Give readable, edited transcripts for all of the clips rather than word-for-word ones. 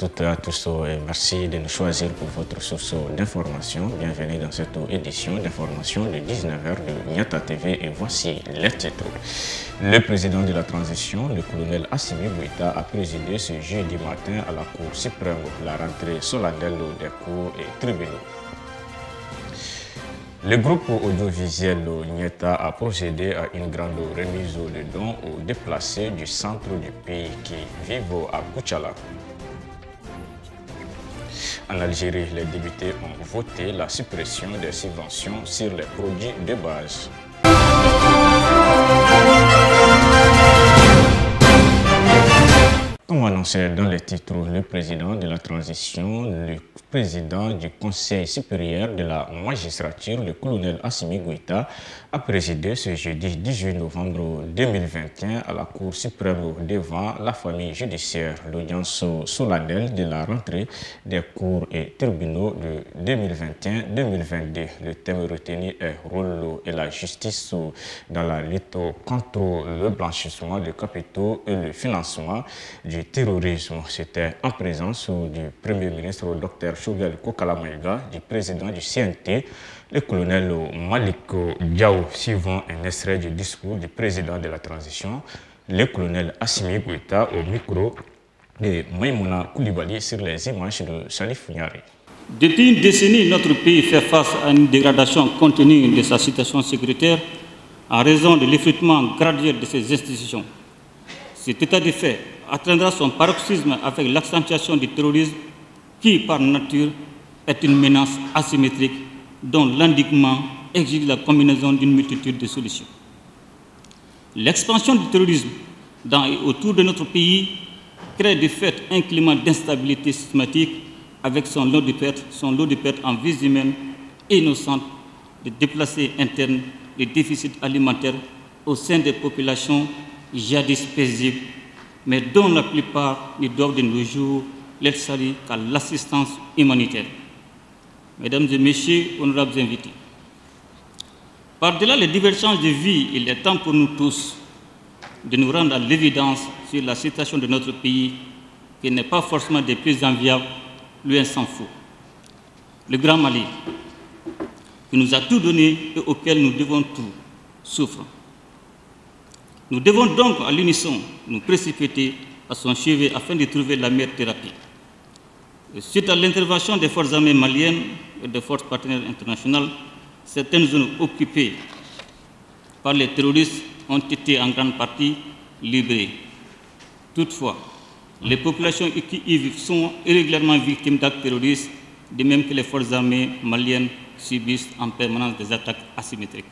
toutes et à tous et merci de nous choisir pour votre source d'information. Bienvenue dans cette édition d'information de 19h de Niata TV et voici les titres. Le président de la transition, le colonel Assimi Goïta, a présidé ce jeudi matin à la Cour suprême la rentrée solennelle des cours et tribunaux. Le groupe audiovisuel Nieta a procédé à une grande remise de dons aux déplacés du centre du pays qui vivent à Koutchala. En Algérie, les députés ont voté la suppression des subventions sur les produits de base. Comme annoncé dans les titres, le président de la transition, le président du Conseil supérieur de la magistrature, le colonel Assimi Goïta, a présidé ce jeudi 18 novembre 2021 à la Cour suprême devant la famille judiciaire l'audience solennelle de la rentrée des cours et tribunaux de 2021-2022. Le thème retenu est « Rôle et la justice dans la lutte contre le blanchissement de capitaux et le financement du terrorisme ». C'était en présence du Premier ministre Dr Choguel Kokala Maïga, du président du CNT, le colonel Malik Diaw, suivant un extrait du discours du président de la transition, le colonel Assimi Goïta, au micro de Maïmouna Koulibaly sur les images de Salif Niari. Depuis une décennie, notre pays fait face à une dégradation continue de sa situation sécuritaire en raison de l'effritement graduel de ses institutions. Cet état de fait atteindra son paroxysme avec l'accentuation du terrorisme qui, par nature, est une menace asymétrique dont l'endiguement exige la combinaison d'une multitude de solutions. L'expansion du terrorisme dans et autour de notre pays crée de fait un climat d'instabilité systématique avec son lot de pertes en vies humaines innocentes, de déplacés internes, de déficits alimentaires au sein des populations jadis paisibles, mais dont la plupart ne doivent de nos jours l'aide saluer qu'à l'assistance humanitaire. Mesdames et messieurs, honorables invités, par-delà les divergences de vie, il est temps pour nous tous de nous rendre à l'évidence sur la situation de notre pays, qui n'est pas forcément des plus enviables, loin s'en faut. Le Grand Mali, qui nous a tout donné et auquel nous devons tout, souffre. Nous devons donc à l'unisson nous précipiter à son chevet afin de trouver la meilleure thérapie. Et suite à l'intervention des forces armées maliennes et des forces partenaires internationales, certaines zones occupées par les terroristes ont été en grande partie libérées. Toutefois, les populations qui y vivent sont irrégulièrement victimes d'actes terroristes, de même que les forces armées maliennes subissent en permanence des attaques asymétriques.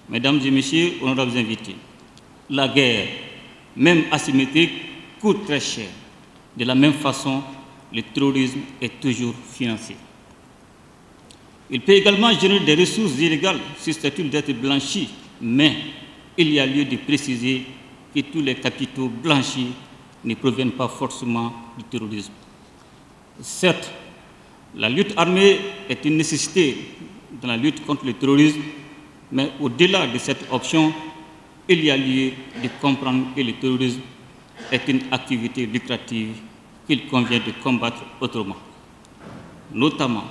Mesdames et messieurs, honorables invités, la guerre, même asymétrique, coûte très cher. De la même façon, le terrorisme est toujours financé. Il peut également générer des ressources illégales susceptibles d'être blanchies, mais il y a lieu de préciser que tous les capitaux blanchis ne proviennent pas forcément du terrorisme. Certes, la lutte armée est une nécessité dans la lutte contre le terrorisme, mais au-delà de cette option, il y a lieu de comprendre que le terrorisme est une activité lucrative qu'il convient de combattre autrement, notamment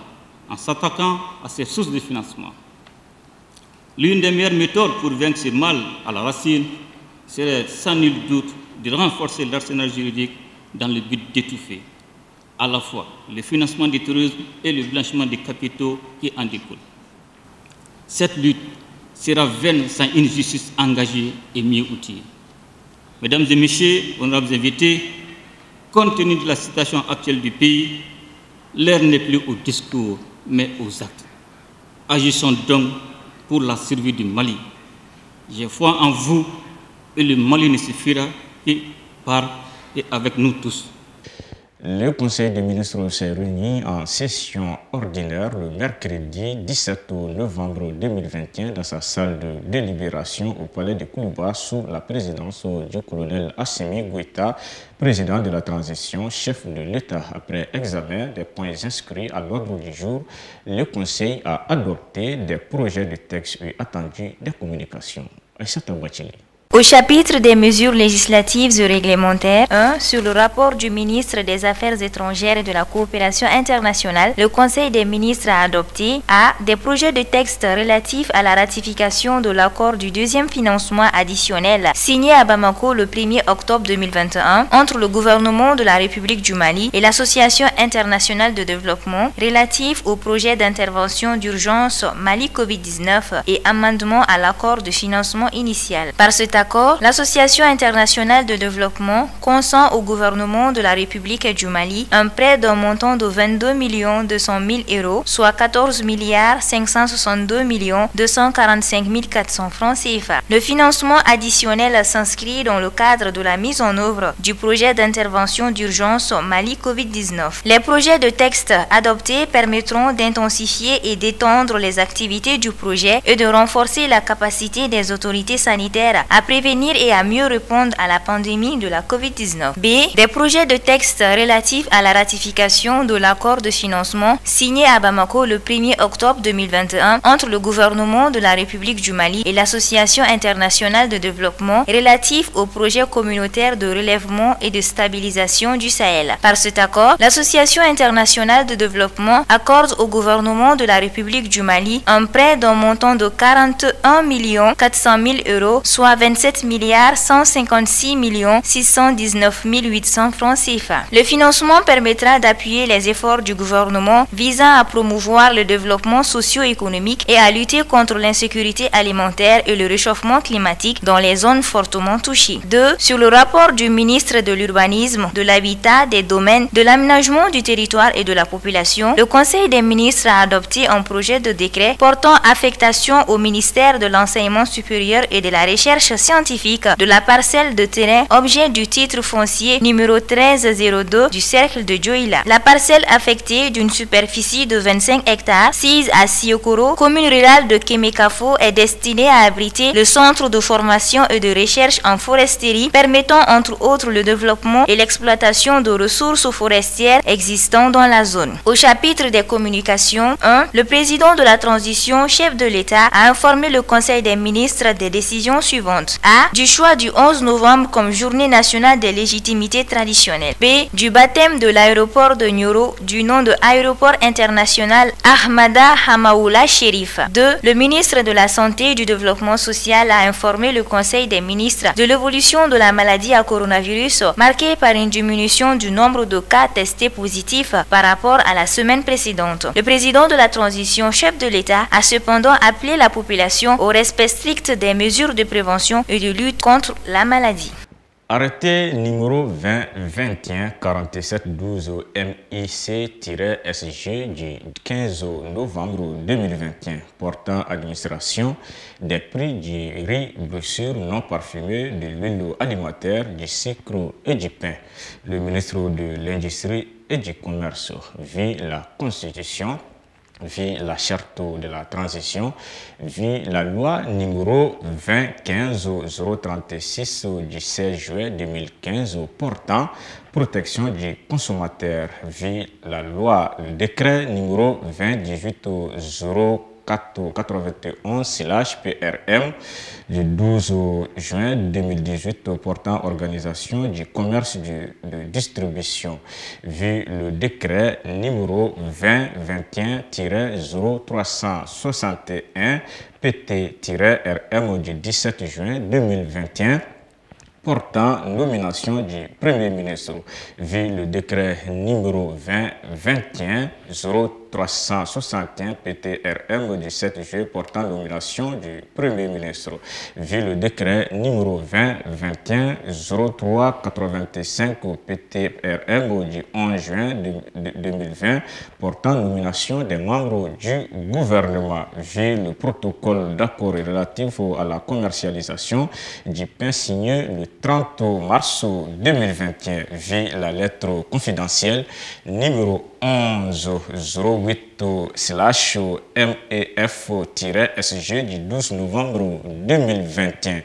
en s'attaquant à ses sources de financement. L'une des meilleures méthodes pour vaincre ce mal à la racine serait sans nul doute de renforcer l'arsenal juridique dans le but d'étouffer à la fois le financement du terrorisme et le blanchiment des capitaux qui en découlent. Cette lutte sera vaine sans une justice engagée et mieux outillée. Mesdames et messieurs, honorables invités, compte tenu de la situation actuelle du pays, l'heure n'est plus au discours, mais aux actes. Agissons donc pour la survie du Mali. J'ai foi en vous et le Mali ne suffira que par et avec nous tous. Le Conseil des ministres s'est réuni en session ordinaire le mercredi 17 novembre 2021 dans sa salle de délibération au palais de Koulouba sous la présidence du colonel Assimi Goïta, président de la transition, chef de l'État. Après examen des points inscrits à l'ordre du jour, le Conseil a adopté des projets de texte et attendu des communications. Aïssata Ouachili. Au chapitre des mesures législatives et réglementaires, 1. Sur le rapport du ministre des Affaires étrangères et de la coopération internationale, le Conseil des ministres a adopté a. Des projets de texte relatifs à la ratification de l'accord du deuxième financement additionnel signé à Bamako le 1er octobre 2021 entre le gouvernement de la République du Mali et l'Association internationale de développement relatif au projet d'intervention d'urgence Mali Covid-19 et amendement à l'accord de financement initial. Par cet accord, l'Association internationale de développement consent au gouvernement de la République du Mali un prêt d'un montant de 22 200 000 euros, soit 14 562 245 400 francs CFA. Le financement additionnel s'inscrit dans le cadre de la mise en œuvre du projet d'intervention d'urgence Mali Covid-19. Les projets de texte adoptés permettront d'intensifier et d'étendre les activités du projet et de renforcer la capacité des autorités sanitaires à prévenir et à mieux répondre à la pandémie de la COVID-19. B. Des projets de texte relatifs à la ratification de l'accord de financement signé à Bamako le 1er octobre 2021 entre le gouvernement de la République du Mali et l'Association internationale de développement relatif au projet communautaire de relèvement et de stabilisation du Sahel. Par cet accord, l'Association internationale de développement accorde au gouvernement de la République du Mali un prêt d'un montant de 41 400 000 euros, soit 27 156 619 800 francs CFA. Le financement permettra d'appuyer les efforts du gouvernement visant à promouvoir le développement socio-économique et à lutter contre l'insécurité alimentaire et le réchauffement climatique dans les zones fortement touchées. 2. Sur le rapport du ministre de l'Urbanisme, de l'Habitat, des Domaines, de l'Aménagement du territoire et de la population, le Conseil des ministres a adopté un projet de décret portant affectation au ministère de l'Enseignement supérieur et de la Recherche scientifique de la parcelle de terrain objet du titre foncier numéro 1302 du cercle de Dioïla. La parcelle affectée d'une superficie de 25 hectares, sise à Siokoro, commune rurale de Kemekafo, est destinée à abriter le centre de formation et de recherche en foresterie permettant entre autres le développement et l'exploitation de ressources forestières existant dans la zone. Au chapitre des communications, 1. Le président de la transition, chef de l'État, a informé le Conseil des ministres des décisions suivantes. A. Du choix du 11 novembre comme journée nationale des légitimités traditionnelles. B. Du baptême de l'aéroport de Nioro du nom de aéroport international Ahmada Hamaoula Sherif. 2. Le ministre de la Santé et du Développement social a informé le Conseil des ministres de l'évolution de la maladie à coronavirus marquée par une diminution du nombre de cas testés positifs par rapport à la semaine précédente. Le président de la transition, chef de l'État, a cependant appelé la population au respect strict des mesures de prévention et de lutte contre la maladie. Arrêté numéro 20-21-47-12 MIC-SG du 15 novembre 2021 portant administration des prix du riz brochure non parfumé, de l'huile alimentaire, du sucre et du pain. Le ministre de l'Industrie et du Commerce vit la Constitution, vit la charte de la transition, vit la loi numéro 2015-036 du 16 juillet 2015 portant protection du consommateur, vit la loi, le décret numéro 2018-0491/PRM du 12 juin 2018 portant organisation du commerce de distribution, vu le décret numéro 2021-0361 PT-RM du 17 juin 2021 portant nomination du Premier ministre, vu le décret numéro 2021-0361 PT-RM du 7 juillet portant nomination du Premier ministre, vu le décret numéro 2021-0385 PT-RM du 11 juin 2020 portant nomination des membres du gouvernement, vu le protocole d'accord relatif à la commercialisation du pain signé le 30 mars 2021, vu la lettre confidentielle numéro 1108/MEF-SG du 12 novembre 2021.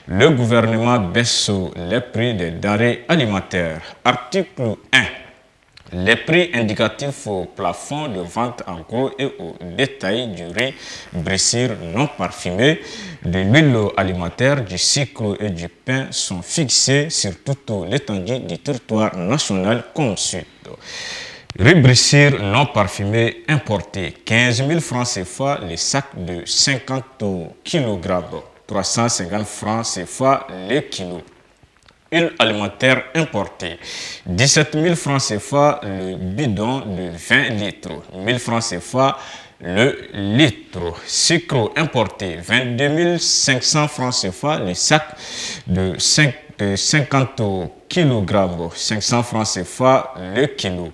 Le gouvernement baisse les prix des denrées alimentaires. Article 1. Les prix indicatifs au plafond de vente en gros et au détail du riz brécir non parfumé, de l'huile alimentaire, du sucre et du pain sont fixés sur toute l'étendue du territoire national comme suit. Riz brécir non parfumé importé, 15 000 francs CFA les sacs de 50 kg, 350 francs CFA le kilo. Huile alimentaire importée, 17 000 francs CFA le bidon de 20 litres, 1000 francs CFA le litre. Sucre importé, 22 500 francs CFA le sac de 50 kg, 500 francs CFA le kilo.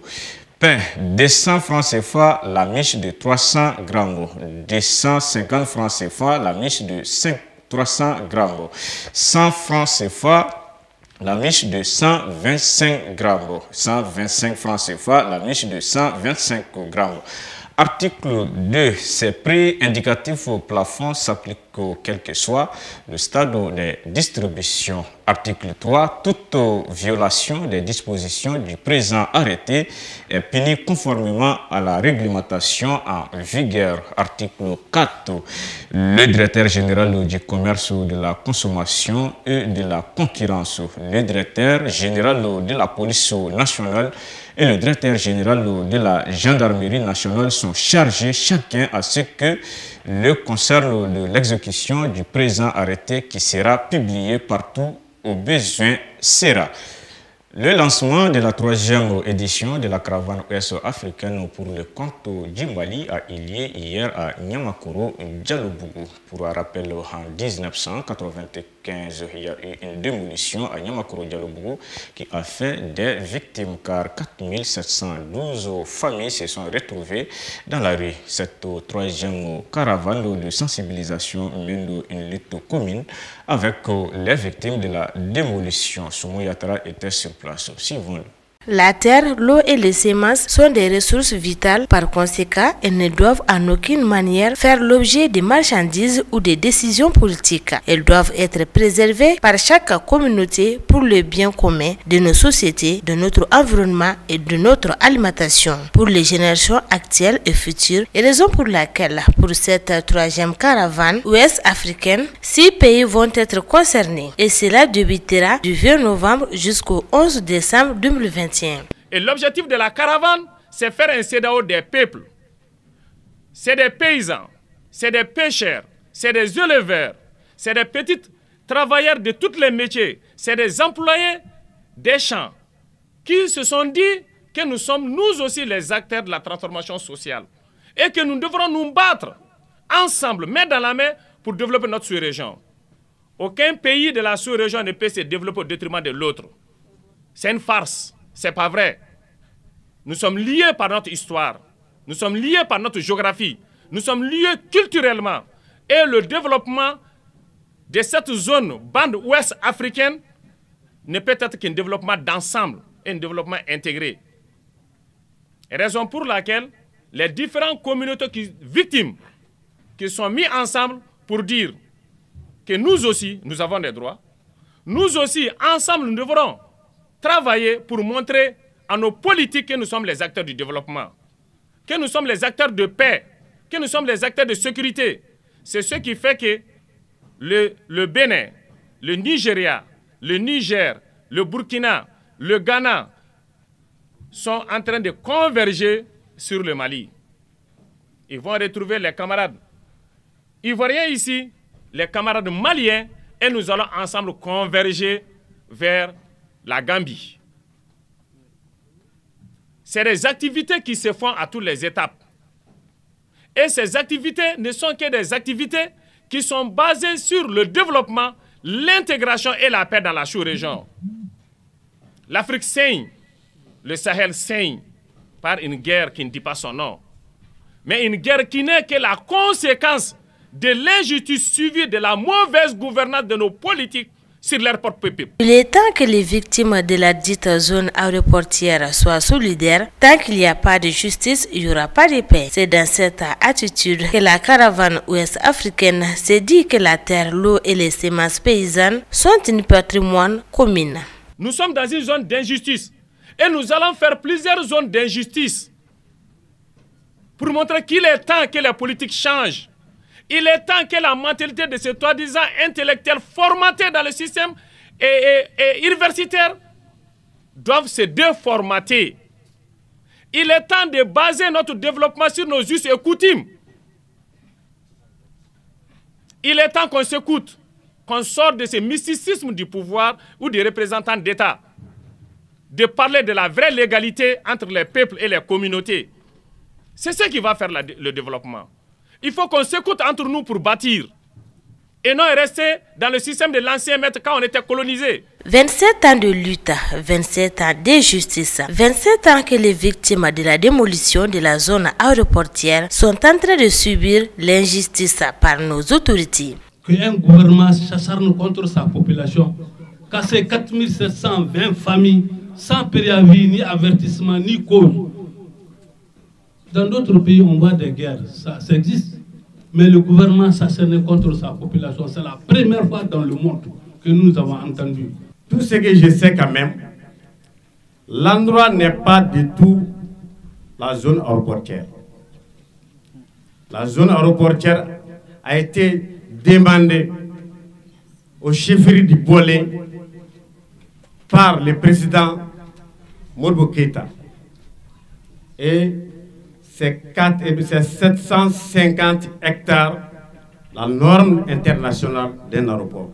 Pain, 200 francs CFA la miche de 300 grammes, 250 francs CFA la miche de 300 grammes, 100 francs CFA la miche de 125 grammes, 125 francs CFA la miche de 125 grammes. Article 2. Ces prix indicatifs au plafond s'appliquent quel que soit le stade de distribution. Article 3. Toute violation des dispositions du présent arrêté est punie conformément à la réglementation en vigueur. Article 4. Le directeur général du commerce, de la consommation et de la concurrence, le directeur général de la police nationale et le directeur général de la gendarmerie nationale sont chargés chacun à ce que le concerne de l'exécution du présent arrêté qui sera publié partout au besoin sera. Le lancement de la 3e édition de la caravane ouest africaine pour le compte du Mali a eu lieu hier à Niamakoro, Dialobougou. Pour un rappel, en 1995, il y a eu une démolition à Niamakoro, Dialobougou qui a fait des victimes car 4712 familles se sont retrouvées dans la rue. Cette 3e caravane de sensibilisation mène une lutte commune avec les victimes de la démolition. Soumou Yatara était sur place. Suivons-le. La terre, l'eau et les semences sont des ressources vitales. Par conséquent, elles ne doivent en aucune manière faire l'objet de marchandises ou de décisions politiques. Elles doivent être préservées par chaque communauté pour le bien commun de nos sociétés, de notre environnement et de notre alimentation. Pour les générations actuelles et futures, et raison pour laquelle, pour cette 3e caravane ouest africaine, 6 pays vont être concernés. Et cela débutera du 20 novembre jusqu'au 11 décembre 2021. Et l'objectif de la caravane, c'est faire un CEDEAO des peuples. C'est des paysans, c'est des pêcheurs, c'est des éleveurs, c'est des petits travailleurs de tous les métiers, c'est des employés des champs qui se sont dit que nous sommes nous aussi les acteurs de la transformation sociale et que nous devrons nous battre ensemble, main dans la main, pour développer notre sous-région. Aucun pays de la sous-région ne peut se développer au détriment de l'autre. C'est une farce. C'est pas vrai. Nous sommes liés par notre histoire. Nous sommes liés par notre géographie. Nous sommes liés culturellement. Et le développement de cette zone, bande ouest africaine, ne peut être qu'un développement d'ensemble, un développement intégré. Et raison pour laquelle les différentes communautés victimes qui sont mis ensemble pour dire que nous aussi, nous avons des droits. Nous aussi, ensemble, nous devrons travailler pour montrer à nos politiques que nous sommes les acteurs du développement, que nous sommes les acteurs de paix, que nous sommes les acteurs de sécurité. C'est ce qui fait que le Bénin, le Nigeria, le Niger, le Burkina, le Ghana sont en train de converger sur le Mali. Ils vont retrouver les camarades ivoiriens ici, les camarades maliens, et nous allons ensemble converger vers la Gambie. C'est des activités qui se font à toutes les étapes. Et ces activités ne sont que des activités qui sont basées sur le développement, l'intégration et la paix dans la sous-région. L'Afrique saigne, le Sahel saigne par une guerre qui ne dit pas son nom. Mais une guerre qui n'est que la conséquence de l'injustice suivie de la mauvaise gouvernance de nos politiques sur leur propre peuple. Il est temps que les victimes de la dite zone aéroportière soient solidaires. Tant qu'il n'y a pas de justice, il n'y aura pas de paix. C'est dans cette attitude que la caravane ouest africaine s'est dit que la terre, l'eau et les semences paysannes sont un patrimoine commun. Nous sommes dans une zone d'injustice. Et nous allons faire plusieurs zones d'injustice pour montrer qu'il est temps que la politique change. Il est temps que la mentalité de ces soi-disant intellectuels formatés dans le système et universitaire doivent se déformater. Il est temps de baser notre développement sur nos us et coutumes. Il est temps qu'on s'écoute, qu'on sorte de ce mysticisme du pouvoir ou des représentants d'État, de parler de la vraie légalité entre les peuples et les communautés. C'est ce qui va faire le développement. Il faut qu'on s'écoute entre nous pour bâtir et non rester dans le système de l'ancien maître quand on était colonisé. 27 ans de lutte, 27 ans d'injustice, 27 ans que les victimes de la démolition de la zone aéroportière sont en train de subir l'injustice par nos autorités. Qu'un gouvernement s'acharne contre sa population, casser 4720 familles sans préavis, ni avertissement, ni cause. Dans d'autres pays, on voit des guerres, ça existe. Mais le gouvernement s'acharne contre sa population. C'est la première fois dans le monde que nous avons entendu. Tout ce que je sais quand même, l'endroit n'est pas du tout la zone aéroportière. La zone aéroportière a été demandée au chefferie du Bolé par le président Modibo Keïta. Et c'est 750 hectares, la norme internationale d'un aéroport.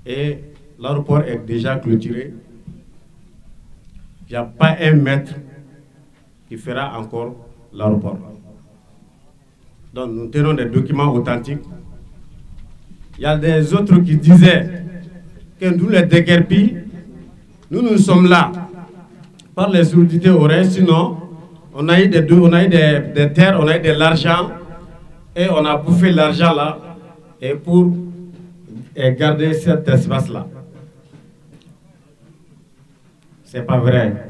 Et l'aéroport est déjà clôturé. Il n'y a pas un mètre qui fera encore l'aéroport. Donc nous tenons des documents authentiques. Il y a des autres qui disaient que nous les déguerpis, nous sommes là par les sourdités oreilles, sinon on a eu des terres, on a eu de l'argent et on a bouffé l'argent là et pour garder cet espace-là. C'est pas vrai.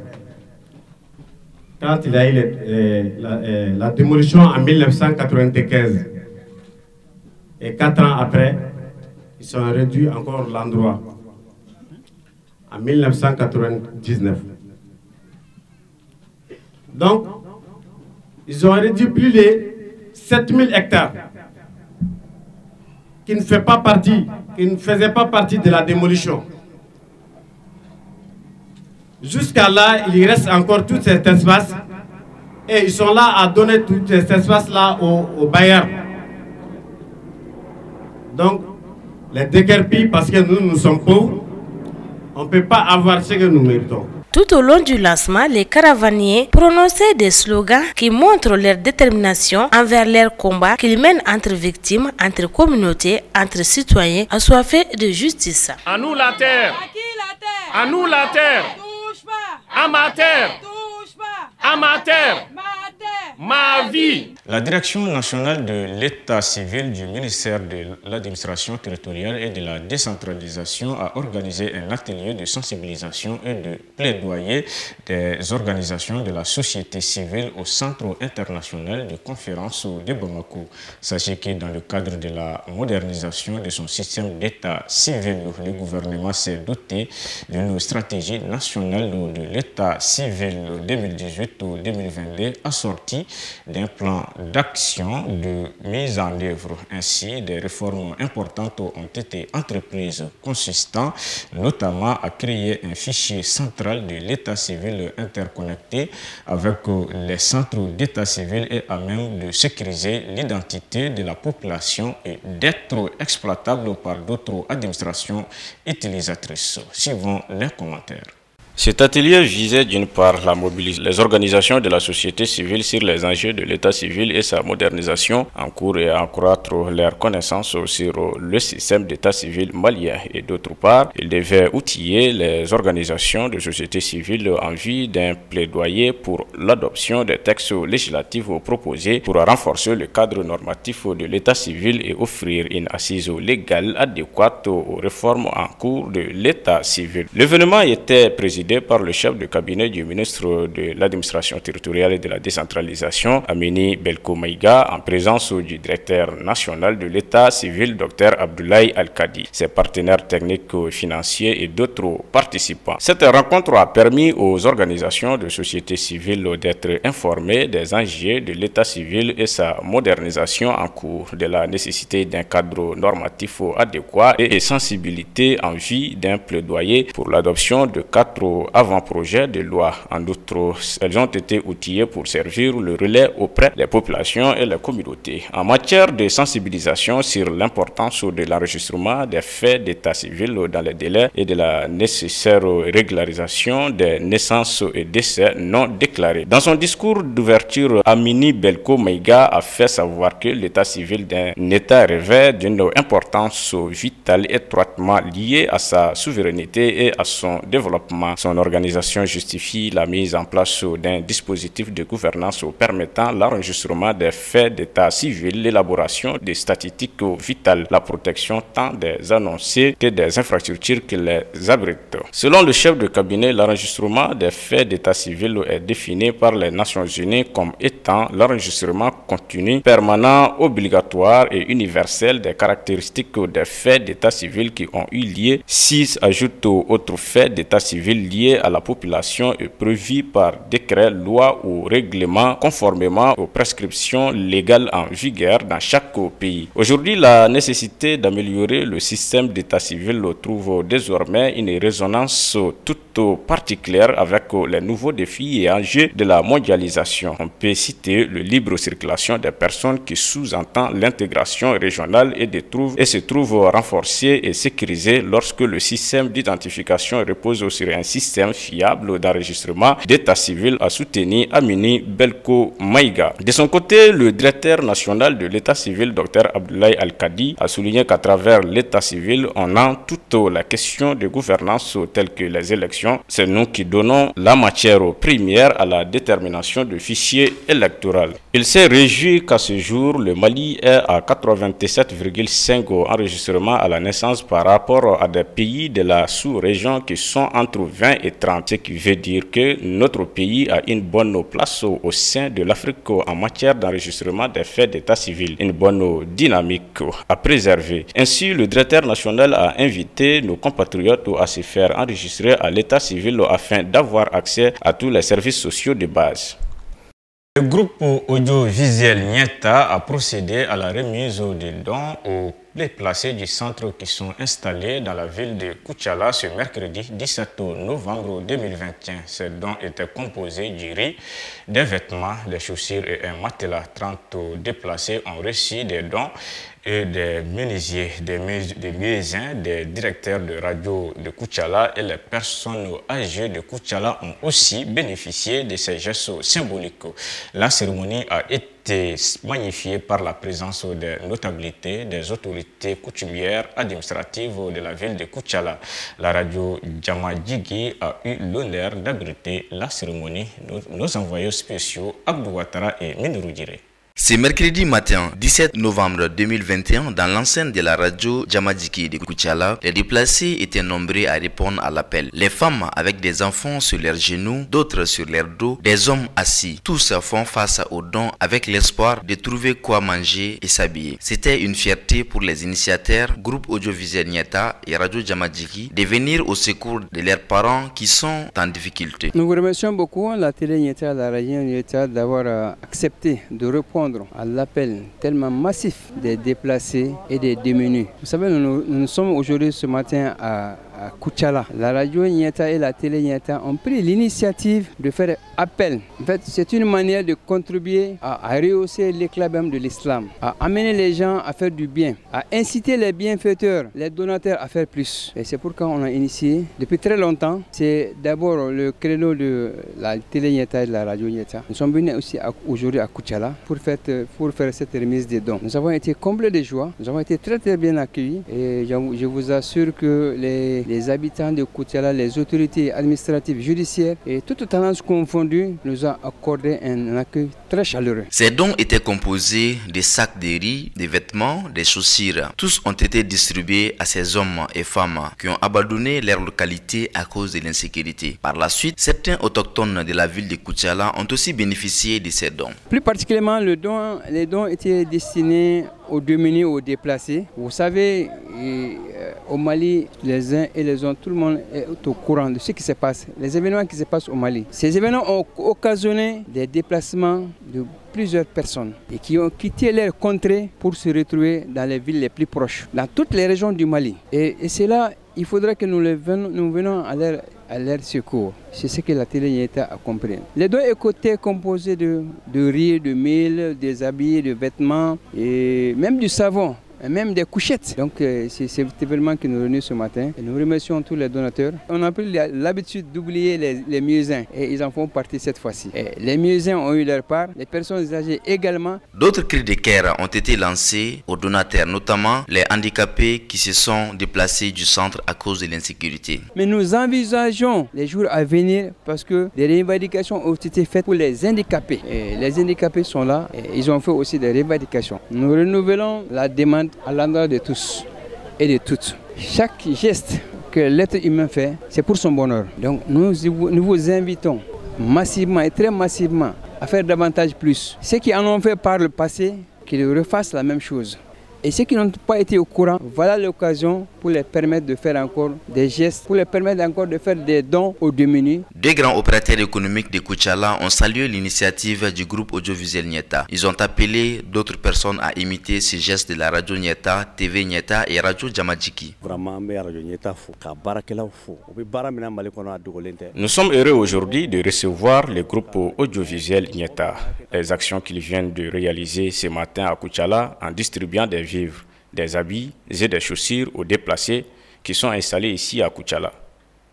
Quand il y a eu la démolition en 1995 et 4 ans après, ils ont réduit encore l'endroit en 1999. Donc, ils ont réduit plus de 7000 hectares qui ne faisaient pas partie de la démolition. Jusqu'à là, il reste encore tout cet espace et ils sont là à donner tout cet espace-là aux bailleurs. Donc, les déguerpis, parce que nous sommes pauvres, on ne peut pas avoir ce que nous méritons. Tout au long du lancement, les caravaniers prononçaient des slogans qui montrent leur détermination envers leur combat qu'ils mènent entre victimes, entre communautés, entre citoyens assoiffés de justice. À nous la terre. À qui la terre? À nous la terre. Touche pas. À ma terre. Touche pas. À ma terre. Ma vie. La Direction nationale de l'état civil du ministère de l'administration territoriale et de la décentralisation a organisé un atelier de sensibilisation et de plaidoyer des organisations de la société civile au Centre international de conférence de Bamako. Sachez que dans le cadre de la modernisation de son système d'état civil, le gouvernement s'est doté d'une stratégie nationale de l'état civil 2018-2022 assortie d'un plan d'action de mise en œuvre. Ainsi, des réformes importantes ont été entreprises consistant notamment à créer un fichier central de l'état civil interconnecté avec les centres d'état civil et à même de sécuriser l'identité de la population et d'être exploitable par d'autres administrations utilisatrices. Suivons les commentaires. Cet atelier visait d'une part la mobilisation des organisations de la société civile sur les enjeux de l'état civil et sa modernisation en cours et à accroître leur connaissance sur le système d'état civil malien. Et d'autre part, il devait outiller les organisations de société civile en vue d'un plaidoyer pour l'adoption des textes législatifs proposés pour renforcer le cadre normatif de l'état civil et offrir une assise légale adéquate aux réformes en cours de l'état civil. L'événement était présidé présidé par le chef de cabinet du ministre de l'administration territoriale et de la décentralisation, Amini Belko Maïga, en présence du directeur national de l'État civil, Dr Abdoulaye Al-Kadi, ses partenaires techniques, financiers et d'autres participants. Cette rencontre a permis aux organisations de société civile d'être informées des enjeux de l'État civil et sa modernisation en cours, de la nécessité d'un cadre normatif adéquat et sensibilité en vue d'un plaidoyer pour l'adoption de 4 avant-projets de loi. En outre, elles ont été outillées pour servir le relais auprès des populations et des communautés. En matière de sensibilisation sur l'importance de l'enregistrement des faits d'état civil dans les délais et de la nécessaire régularisation des naissances et décès non déclarés. Dans son discours d'ouverture, Amini Belko Maïga a fait savoir que l'état civil d'un État revêt d'une importance vitale étroitement liée à sa souveraineté et à son développement. Son organisation justifie la mise en place d'un dispositif de gouvernance permettant l'enregistrement des faits d'état civil, l'élaboration des statistiques vitales, la protection tant des annoncés que des infrastructures qui les abritent. Selon le chef de cabinet, l'enregistrement des faits d'état civil est défini par les Nations Unies comme étant l'enregistrement continu, permanent, obligatoire et universel des caractéristiques des faits d'état civil qui ont eu lieu, s'y ajoutent autres faits d'état civil liés à la population et prévus par décret, loi ou règlement conformément aux prescriptions légales en vigueur dans chaque pays. Aujourd'hui, la nécessité d'améliorer le système d'état civil trouve désormais une résonance toute particulière avec les nouveaux défis et enjeux de la mondialisation. On peut citer le libre circulation des personnes qui sous-entend l'intégration régionale et se trouve renforcée et sécurisée lorsque le système d'identification repose sur un système fiable d'enregistrement d'état civil, a soutenu Amini Belko Maïga. De son côté, le directeur national de l'état civil, Dr Abdoulaye Al-Kadi, a souligné qu'à travers l'état civil, on a toute la question de gouvernance telle que les élections. C'est nous qui donnons la matière première à la détermination du fichier électoral. Il s'est réjoui qu'à ce jour, le Mali est à 87,5 enregistrements à la naissance par rapport à des pays de la sous-région qui sont entre 20 et 30, ce qui veut dire que notre pays a une bonne place au sein de l'Afrique en matière d'enregistrement des faits d'état civil, une bonne dynamique à préserver. Ainsi, le directeur national a invité nos compatriotes à se faire enregistrer à l'état civil afin d'avoir accès à tous les services sociaux de base. Le groupe audiovisuel Nieta a procédé à la remise des dons aux déplacés du centre qui sont installés dans la ville de Koutchala ce mercredi 17 novembre 2021. Ces dons étaient composés du riz, des vêtements, des chaussures et un matelas. 30 déplacés ont reçu des dons et des menuisiers, des musiciens, des directeurs de radio de Koutchala et les personnes âgées de Koutchala ont aussi bénéficié de ces gestes symboliques. La cérémonie a été magnifiée par la présence des notabilités, des autorités coutumières administratives de la ville de Koutchala. La radio Djamadjigui a eu l'honneur d'abriter la cérémonie. Nos envoyés spéciaux Abdou Ouattara et Minirou Diré. C'est mercredi matin, 17 novembre 2021, dans l'enceinte de la radio Djamadjiki de Koutchala, les déplacés étaient nombreux à répondre à l'appel. Les femmes avec des enfants sur leurs genoux, d'autres sur leur dos, des hommes assis. Tous font face aux dons avec l'espoir de trouver quoi manger et s'habiller. C'était une fierté pour les initiateurs, groupe audiovisuel Nieta et radio Djamadjiki, de venir au secours de leurs parents qui sont en difficulté. Nous remercions beaucoup la télé Nieta, la radio Nieta d'avoir accepté de répondre à l'appel tellement massif des déplacés et des démunis. Vous savez, nous sommes aujourd'hui ce matin à Koutchala. La radio Nieta et la télé Nieta ont pris l'initiative de faire appel. En fait, c'est une manière de contribuer à rehausser l'éclat même de l'islam, à amener les gens à faire du bien, à inciter les bienfaiteurs, les donateurs à faire plus. Et c'est pourquoi on a initié depuis très longtemps. C'est d'abord le créneau de la télé Nieta et de la radio Nieta. Nous sommes venus aussi aujourd'hui à Koutchala pour faire cette remise des dons. Nous avons été comblés de joie, nous avons été très bien accueillis et je vous assure que les les habitants de Koutiala, les autorités administratives, judiciaires et toutes tendances confondues nous ont accordé un accueil très chaleureux. Ces dons étaient composés de sacs de riz, des vêtements, des chaussures. Tous ont été distribués à ces hommes et femmes qui ont abandonné leur localité à cause de l'insécurité. Par la suite, certains autochtones de la ville de Koutiala ont aussi bénéficié de ces dons. Plus particulièrement, les dons étaient destinés aux démunis, aux déplacés. Vous savez, au Mali, les uns et les autres, tout le monde est au courant de ce qui se passe, les événements qui se passent au Mali. Ces événements ont occasionné des déplacements de plusieurs personnes et qui ont quitté leur contrée pour se retrouver dans les villes les plus proches, dans toutes les régions du Mali. Et c'est là, il faudra que nous venons à leur secours. C'est ce que la télé a compris. Les dons étaient composés de riz, de mil, des habits, de vêtements et même du savon. Et même des couchettes. Donc c'est cet événement qui nous réunit ce matin. Et nous remercions tous les donateurs. On a pris l'habitude d'oublier les muezzins et ils en font partie cette fois-ci. Les muezzins ont eu leur part, les personnes âgées également. D'autres cris de cœur ont été lancés aux donateurs, notamment les handicapés qui se sont déplacés du centre à cause de l'insécurité. Mais nous envisageons les jours à venir parce que des revendications ont été faites pour les handicapés. Et les handicapés sont là et ils ont fait aussi des revendications. Nous renouvelons la demande à l'endroit de tous et de toutes. Chaque geste que l'être humain fait, c'est pour son bonheur. Donc nous vous invitons massivement et très massivement à faire davantage plus. Ceux qui en ont fait par le passé, qu'ils refassent la même chose. Et ceux qui n'ont pas été au courant, voilà l'occasion pour les permettre de faire encore des gestes, pour les permettre encore de faire des dons aux démunis. Deux grands opérateurs économiques de Koutiala ont salué l'initiative du groupe audiovisuel Nyeta. Ils ont appelé d'autres personnes à imiter ces gestes de la radio Nyeta, TV Nyeta et radio Jamadjiki. Nous sommes heureux aujourd'hui de recevoir le groupe audiovisuel Nyeta. Les actions qu'ils viennent de réaliser ce matin à Koutiala en distribuant des vivres, des habits et des chaussures aux déplacés qui sont installés ici à Koutiala.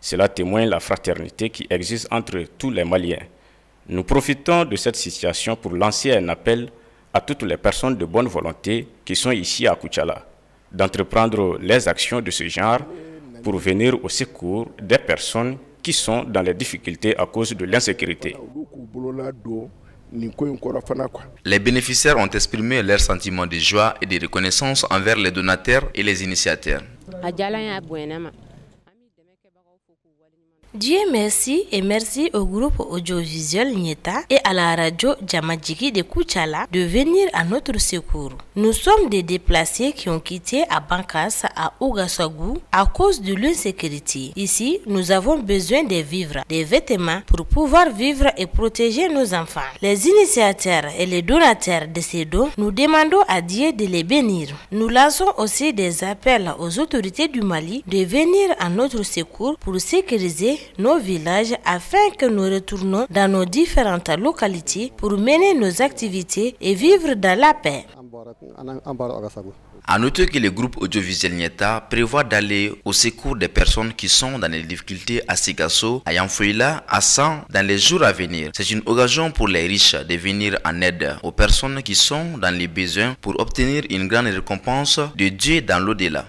Cela témoigne la fraternité qui existe entre tous les Maliens. Nous profitons de cette situation pour lancer un appel à toutes les personnes de bonne volonté qui sont ici à Koutiala, d'entreprendre les actions de ce genre pour venir au secours des personnes qui sont dans les difficultés à cause de l'insécurité. Les bénéficiaires ont exprimé leur sentiment de joie et de reconnaissance envers les donateurs et les initiateurs. Dieu merci et merci au groupe audiovisuel Nyeta et à la radio Jamadjiki de Koutiala de venir à notre secours. Nous sommes des déplacés qui ont quitté à Bankas, à Ougassogou à cause de l'insécurité. Ici, nous avons besoin de vivres, des vêtements pour pouvoir vivre et protéger nos enfants. Les initiateurs et les donateurs de ces dons, nous demandons à Dieu de les bénir. Nous lançons aussi des appels aux autorités du Mali de venir à notre secours pour sécuriser nos villages afin que nous retournions dans nos différentes localités pour mener nos activités et vivre dans la paix. À noter que le groupe audiovisuel Nyeta prévoit d'aller au secours des personnes qui sont dans les difficultés à Sigasso, à Yanfouila, à San dans les jours à venir. C'est une occasion pour les riches de venir en aide aux personnes qui sont dans les besoins pour obtenir une grande récompense de Dieu dans l'au-delà.